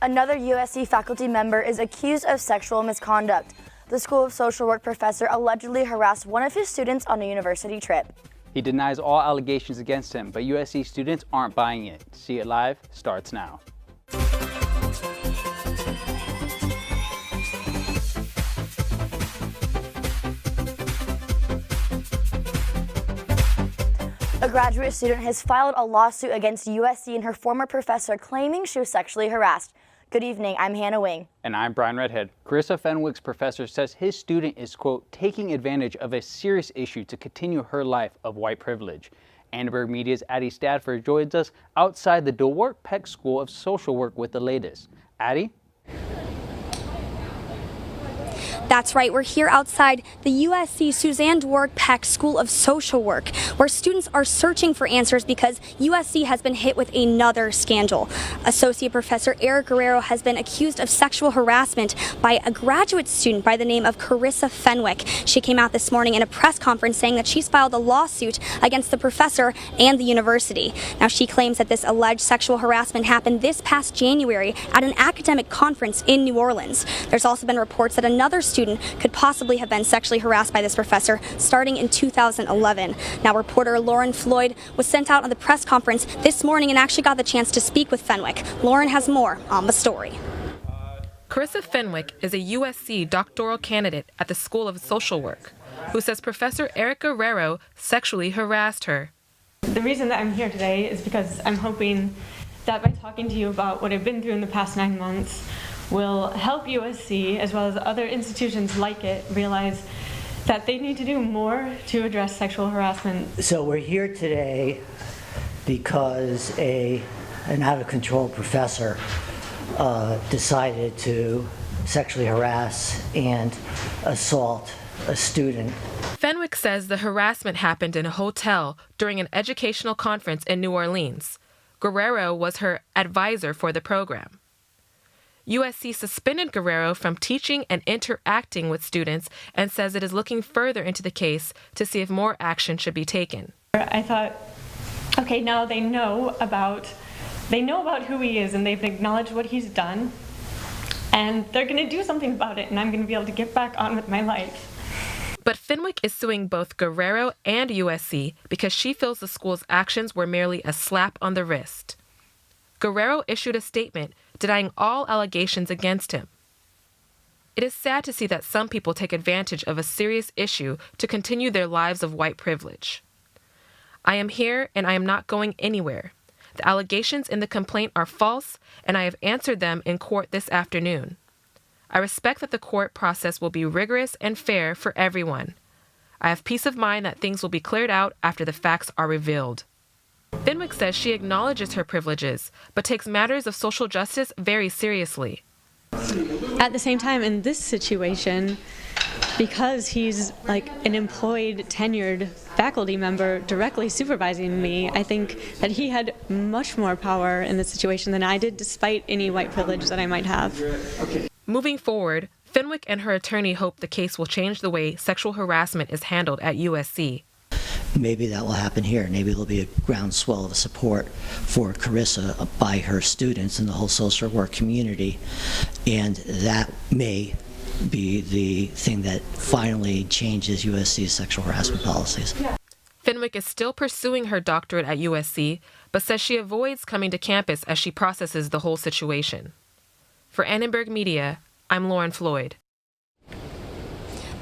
Another USC faculty member is accused of sexual misconduct. The School of Social Work professor allegedly harassed one of his students on a university trip. He denies all allegations against him, but USC students aren't buying it. See It Live starts now. A graduate student has filed a lawsuit against USC and her former professor claiming she was sexually harassed. Good evening, I'm Hannah Wing. And I'm Brian Redhead. Carissa Fenwick's professor says his student is, quote, taking advantage of a serious issue to continue her life of white privilege. Annenberg Media's Addie Stadford joins us outside the Dwork Peck School of Social Work with the latest. Addie? That's right, we're here outside the USC Suzanne Dwork Peck School of Social Work, where students are searching for answers because USC has been hit with another scandal. Associate Professor Eric Guerrero has been accused of sexual harassment by a graduate student by the name of Carissa Fenwick. She came out this morning in a press conference saying that she's filed a lawsuit against the professor and the university. Now, she claims that this alleged sexual harassment happened this past January at an academic conference in New Orleans. There's also been reports that another student could possibly have been sexually harassed by this professor starting in 2011. Now, reporter Lauren Floyd was sent out on the press conference this morning and actually got the chance to speak with Fenwick. Lauren has more on the story. Carissa Fenwick is a USC doctoral candidate at the School of Social Work who says Professor Eric Guerrero sexually harassed her. The reason that I'm here today is because I'm hoping that by talking to you about what I've been through in the past 9 months will help USC, as well as other institutions like it, realize that they need to do more to address sexual harassment. So we're here today because an out-of-control professor decided to sexually harass and assault a student. Fenwick says the harassment happened in a hotel during an educational conference in New Orleans. Guerrero was her advisor for the program. USC suspended Guerrero from teaching and interacting with students and says it is looking further into the case to see if more action should be taken. I thought, okay, now they know about who he is and they've acknowledged what he's done, and they're going to do something about it, and I'm going to be able to get back on with my life. But Fenwick is suing both Guerrero and USC because she feels the school's actions were merely a slap on the wrist. Guerrero issued a statement denying all allegations against him. It is sad to see that some people take advantage of a serious issue to continue their lives of white privilege. I am here and I am not going anywhere. The allegations in the complaint are false, and I have answered them in court this afternoon. I respect that the court process will be rigorous and fair for everyone. I have peace of mind that things will be cleared out after the facts are revealed. Fenwick says she acknowledges her privileges, but takes matters of social justice very seriously. At the same time, in this situation, because he's like an employed, tenured faculty member directly supervising me, I think that he had much more power in this situation than I did, despite any white privilege that I might have. Moving forward, Fenwick and her attorney hope the case will change the way sexual harassment is handled at USC. Maybe that will happen here. Maybe there'll be a groundswell of support for Carissa by her students and the whole social work community, and that may be the thing that finally changes USC's sexual harassment policies. Fenwick is still pursuing her doctorate at USC, but says she avoids coming to campus as she processes the whole situation. For Annenberg Media, I'm Lauren Floyd.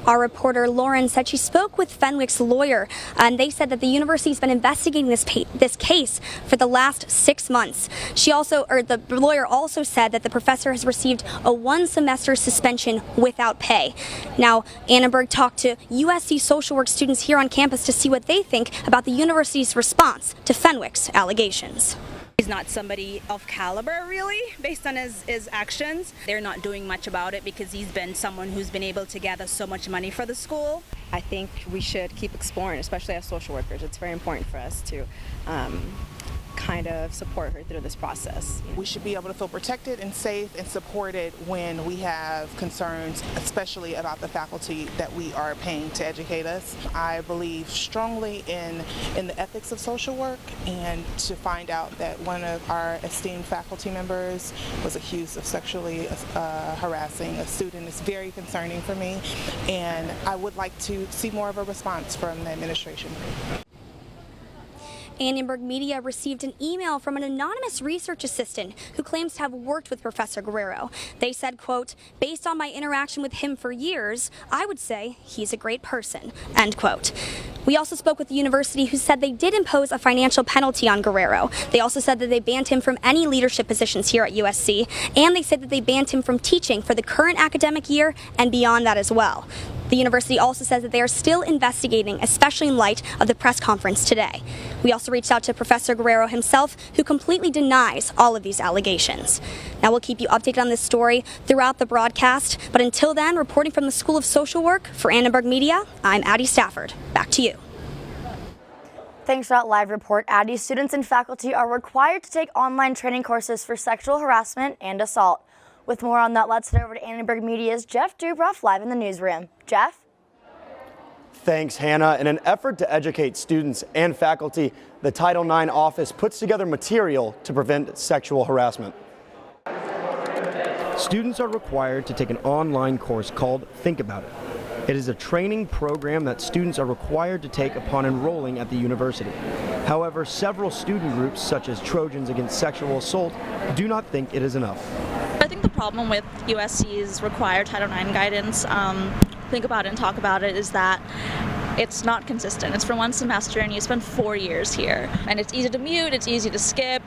Our reporter Lauren said she spoke with Fenwick's lawyer, and they said that the university's been investigating this case for the last 6 months. The lawyer also said that the professor has received a 1-semester suspension without pay. Now, Annenberg talked to USC social work students here on campus to see what they think about the university's response to Fenwick's allegations. He's not somebody of caliber, really, based on his actions. They're not doing much about it because he's been someone who's been able to gather so much money for the school. I think we should keep exploring, especially as social workers. It's very important for us to kind of support her through this process. We should be able to feel protected and safe and supported when we have concerns, especially about the faculty that we are paying to educate us. I believe strongly in the ethics of social work, and to find out that one of our esteemed faculty members was accused of sexually harassing a student is very concerning for me, and I would like to see more of a response from the administration. Annenberg Media received an email from an anonymous research assistant who claims to have worked with Professor Guerrero. They said, quote, "Based on my interaction with him for years, I would say he's a great person," end quote. We also spoke with the university, who said they did impose a financial penalty on Guerrero. They also said that they banned him from any leadership positions here at USC, and they said that they banned him from teaching for the current academic year and beyond that as well. The university also says that they are still investigating, especially in light of the press conference today. We also reached out to Professor Guerrero himself, who completely denies all of these allegations. Now, we'll keep you updated on this story throughout the broadcast, but until then, reporting from the School of Social Work for Annenberg Media, I'm Addie Stafford. Back to you. Thanks for that live report, Addie. Students and faculty are required to take online training courses for sexual harassment and assault. With more on that, let's head over to Annenberg Media's Jeff Dubroff live in the newsroom. Jeff? Thanks, Hannah. In an effort to educate students and faculty, the Title IX office puts together material to prevent sexual harassment. Students are required to take an online course called Think About It. It is a training program that students are required to take upon enrolling at the university. However, several student groups, such as Trojans Against Sexual Assault, do not think it is enough. I think the problem with USC's required Title IX guidance, Think About It and Talk About It, is that it's not consistent. It's for one semester and you spend 4 years here. And it's easy to mute, it's easy to skip.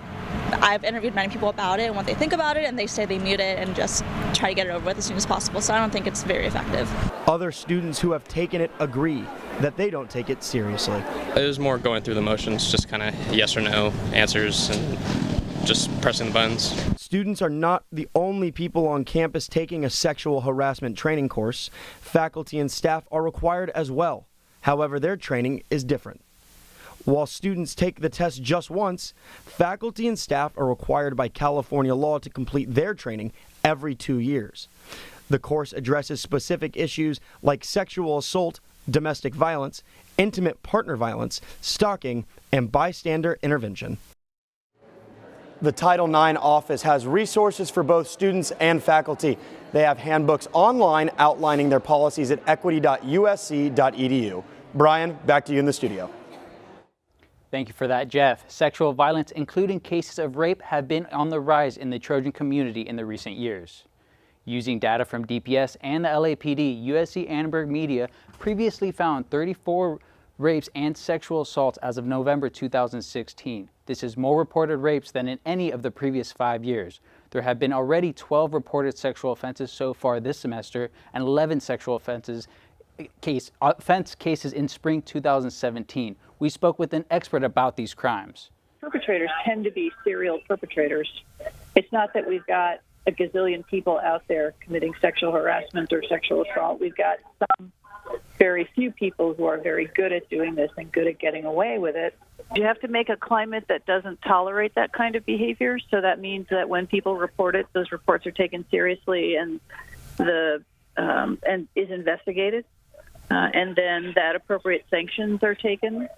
I've interviewed many people about it and what they think about it, and they say they mute it and just try to get it over with as soon as possible. So I don't think it's very effective. Other students who have taken it agree that they don't take it seriously. It was more going through the motions, just kind of yes or no answers and just pressing the buttons. Students are not the only people on campus taking a sexual harassment training course. Faculty and staff are required as well. However, their training is different. While students take the test just once, faculty and staff are required by California law to complete their training every 2 years. The course addresses specific issues like sexual assault, domestic violence, intimate partner violence, stalking, and bystander intervention. The Title IX office has resources for both students and faculty. They have handbooks online outlining their policies at equity.usc.edu. Brian, back to you in the studio. Thank you for that, Jeff. Sexual violence, including cases of rape, have been on the rise in the Trojan community in the recent years. Using data from DPS and the LAPD, USC Annenberg Media previously found 34 rapes and sexual assaults as of November 2016. This is more reported rapes than in any of the previous 5 years. There have been already 12 reported sexual offenses so far this semester and 11 sexual offense cases in spring 2017. We spoke with an expert about these crimes. Perpetrators tend to be serial perpetrators. It's not that we've got a gazillion people out there committing sexual harassment or sexual assault. We've got some very few people who are very good at doing this and good at getting away with it. You have to make a climate that doesn't tolerate that kind of behavior. So that means that when people report it, those reports are taken seriously and and is investigated. And then that appropriate sanctions are taken.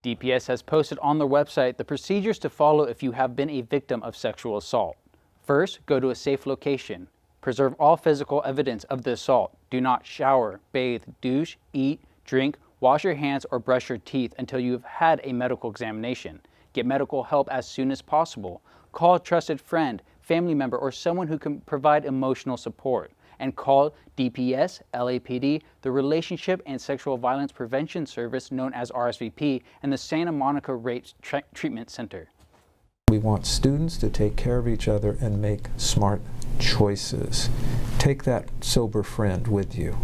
DPS has posted on their website the procedures to follow if you have been a victim of sexual assault. First, go to a safe location. Preserve all physical evidence of the assault. Do not shower, bathe, douche, eat, drink, wash your hands, or brush your teeth until you have had a medical examination. Get medical help as soon as possible. Call a trusted friend, family member, or someone who can provide emotional support. And call DPS, LAPD, the Relationship and Sexual Violence Prevention Service known as RSVP, and the Santa Monica Rape Treatment Center. We want students to take care of each other and make smart choices. Take that sober friend with you.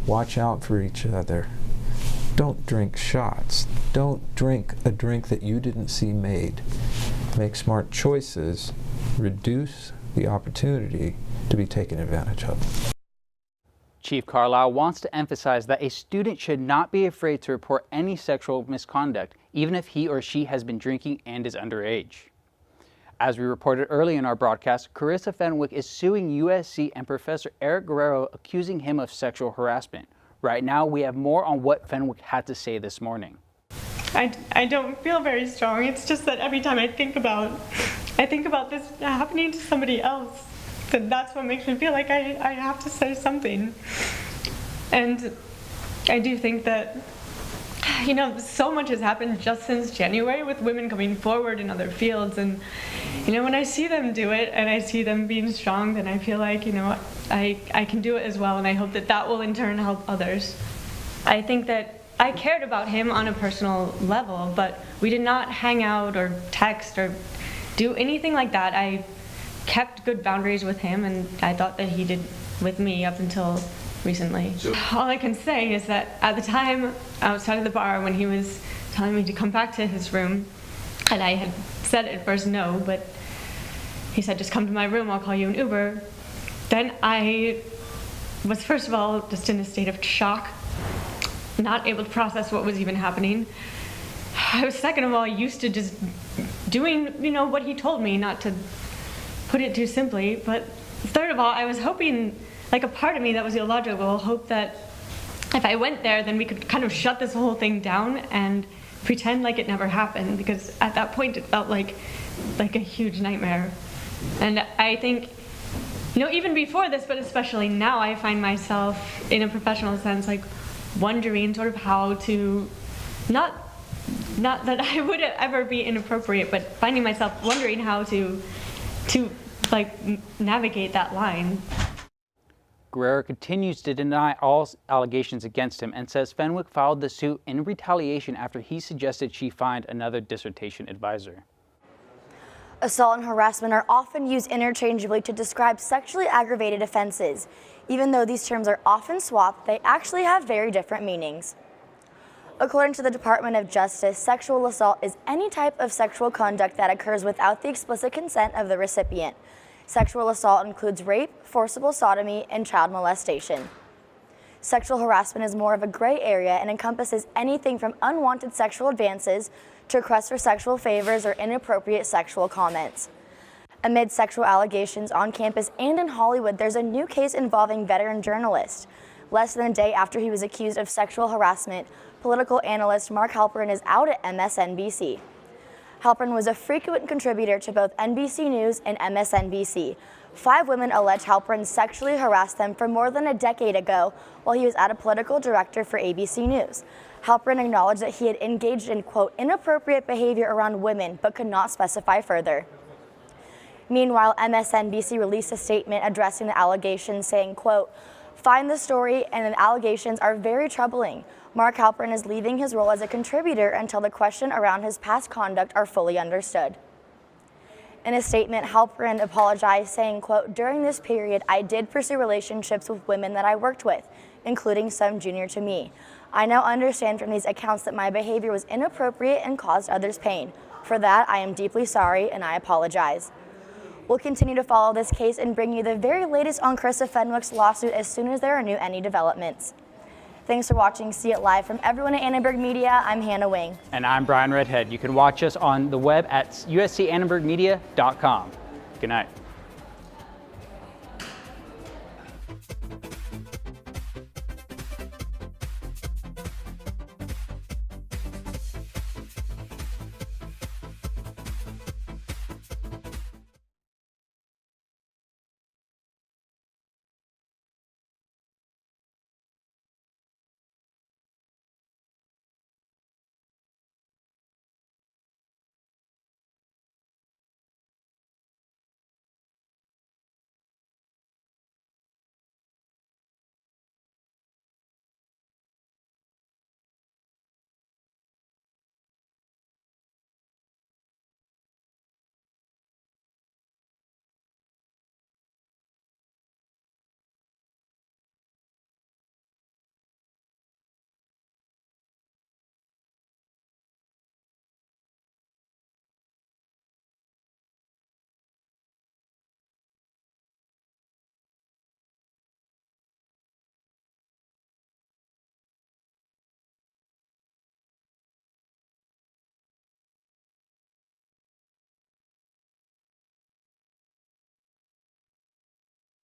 Watch out for each other. Don't drink shots. Don't drink a drink that you didn't see made. Make smart choices. Reduce the opportunity to be taken advantage of. Chief Carlisle wants to emphasize that a student should not be afraid to report any sexual misconduct, even if he or she has been drinking and is underage. As we reported early in our broadcast, Carissa Fenwick is suing USC and Professor Eric Guerrero, accusing him of sexual harassment. Right now, we have more on what Fenwick had to say this morning. I don't feel very strong. It's just that every time I think about this happening to somebody else, then that's what makes me feel like I have to say something. And I do think that, you know, so much has happened just since January with women coming forward in other fields. And, you know, when I see them do it and I see them being strong, then I feel like, you know, I can do it as well. And I hope that that will in turn help others. I think that I cared about him on a personal level, but we did not hang out or text or do anything like that. I kept good boundaries with him, and I thought that he did with me up until recently. All I can say is that at the time outside of the bar when he was telling me to come back to his room, and I had said at first no, but he said, just come to my room, I'll call you an Uber. Then I was first of all just in a state of shock, not able to process what was even happening. I was second of all used to just doing, you know, what he told me, not to put it too simply. But third of all, I was hoping, like a part of me that was illogical, hope that if I went there, then we could kind of shut this whole thing down and pretend like it never happened, because at that point it felt like a huge nightmare. And I think, you know, even before this, but especially now, I find myself in a professional sense, like wondering sort of how to, not that I would ever be inappropriate, but finding myself wondering how to like navigate that line. Guerrero continues to deny all allegations against him and says Fenwick filed the suit in retaliation after he suggested she find another dissertation advisor. Assault and harassment are often used interchangeably to describe sexually aggravated offenses. Even though these terms are often swapped, they actually have very different meanings. According to the Department of Justice, sexual assault is any type of sexual conduct that occurs without the explicit consent of the recipient. Sexual assault includes rape, forcible sodomy, and child molestation. Sexual harassment is more of a gray area and encompasses anything from unwanted sexual advances to requests for sexual favors or inappropriate sexual comments. Amid sexual allegations on campus and in Hollywood, there's a new case involving veteran journalist. Less than a day after he was accused of sexual harassment, political analyst Mark Halperin is out at MSNBC. Halperin was a frequent contributor to both NBC News and MSNBC. 5 women allege Halperin sexually harassed them for more than a decade ago while he was a political director for ABC News. Halperin acknowledged that he had engaged in, quote, inappropriate behavior around women, but could not specify further. Meanwhile, MSNBC released a statement addressing the allegations, saying, quote, find the story and the allegations are very troubling. Mark Halperin is leaving his role as a contributor until the question around his past conduct are fully understood. In a statement, Halperin apologized, saying, quote, during this period, I did pursue relationships with women that I worked with, including some junior to me. I now understand from these accounts that my behavior was inappropriate and caused others pain. For that, I am deeply sorry and I apologize. We'll continue to follow this case and bring you the very latest on Carissa Fenwick's lawsuit as soon as there are any developments. Thanks for watching See It Live. From everyone at Annenberg Media, I'm Hannah Wing. And I'm Brian Redhead. You can watch us on the web at uscannenbergmedia.com. Good night.